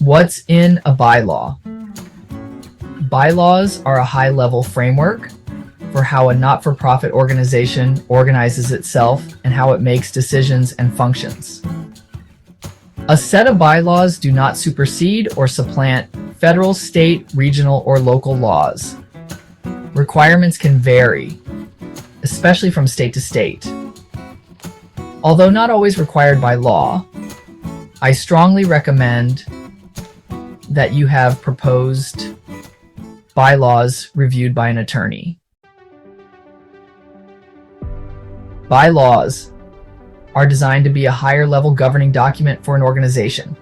What's in a bylaw? Bylaws are a high-level framework for how a not-for-profit organization organizes itself and how it makes decisions and functions. A set of bylaws do not supersede or supplant federal, state, regional, or local laws. Requirements can vary, especially from state to state. Although not always required by law, I strongly recommend that you have proposed bylaws reviewed by an attorney. Bylaws are designed to be a higher level governing document for an organization.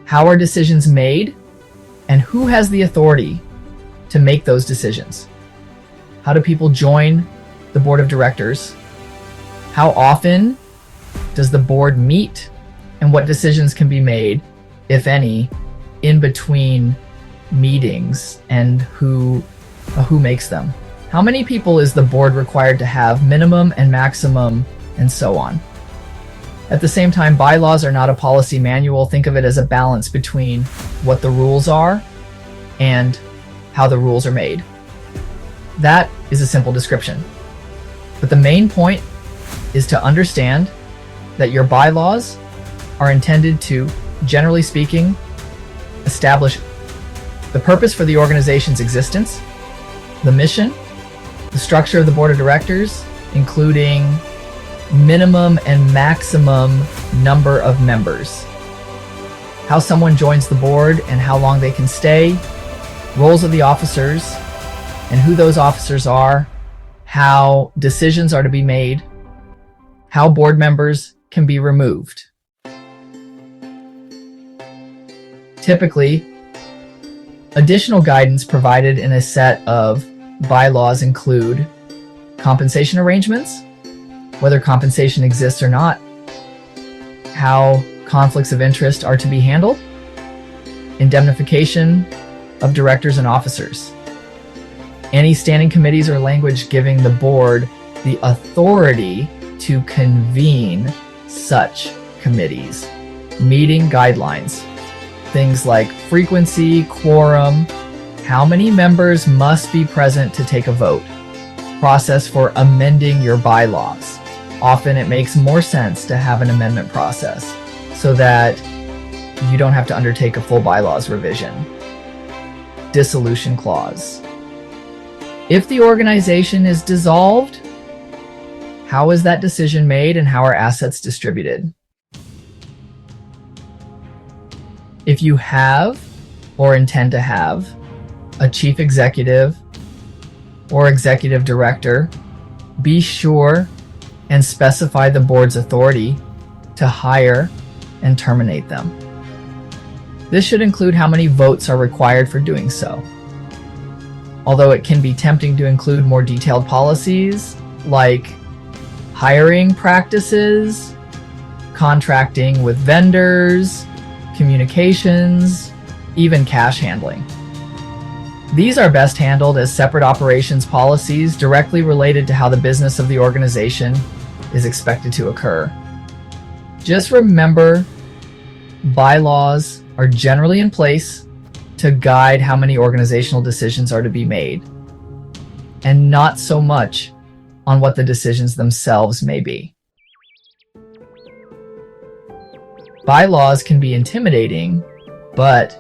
How are decisions made, and who has the authority to make those decisions? How do people join the board of directors? How often does the board meet, and what decisions can be made, if any, in between meetings, and who makes them? How many people is the board required to have, minimum and maximum, and so on? At the same time, bylaws are not a policy manual. Think of it as a balance between what the rules are and how the rules are made. That is a simple description. But the main point is to understand that your bylaws are intended to, generally speaking, establish the purpose for the organization's existence, the mission, the structure of the board of directors, including minimum and maximum number of members, how someone joins the board and how long they can stay, roles of the officers and who those officers are, how decisions are to be made, how board members can be removed. Typically, additional guidance provided in a set of bylaws include compensation arrangements, whether compensation exists or not, how conflicts of interest are to be handled, indemnification of directors and officers, any standing committees or language giving the board the authority to convene such committees, meeting guidelines, things like frequency, quorum, how many members must be present to take a vote, process for amending your bylaws. Often it makes more sense to have an amendment process so that you don't have to undertake a full bylaws revision. Dissolution clause. If the organization is dissolved, how is that decision made and how are assets distributed? If you have or intend to have a chief executive or executive director, be sure and specify the board's authority to hire and terminate them. This should include how many votes are required for doing so. Although it can be tempting to include more detailed policies like hiring practices, contracting with vendors, communications, even cash handling. These are best handled as separate operations policies directly related to how the business of the organization is expected to occur. Just remember, bylaws are generally in place to guide how many organizational decisions are to be made, and not so much on what the decisions themselves may be. Bylaws can be intimidating, but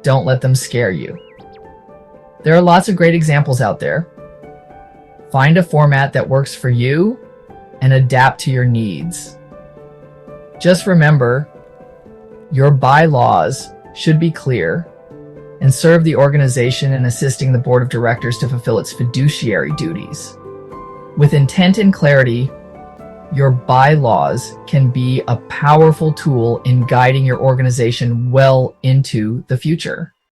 don't let them scare you. There are lots of great examples out there. Find a format that works for you and adapt to your needs. Just remember, your bylaws should be clear and serve the organization in assisting the board of directors to fulfill its fiduciary duties. With intent and clarity, your bylaws can be a powerful tool in guiding your organization well into the future.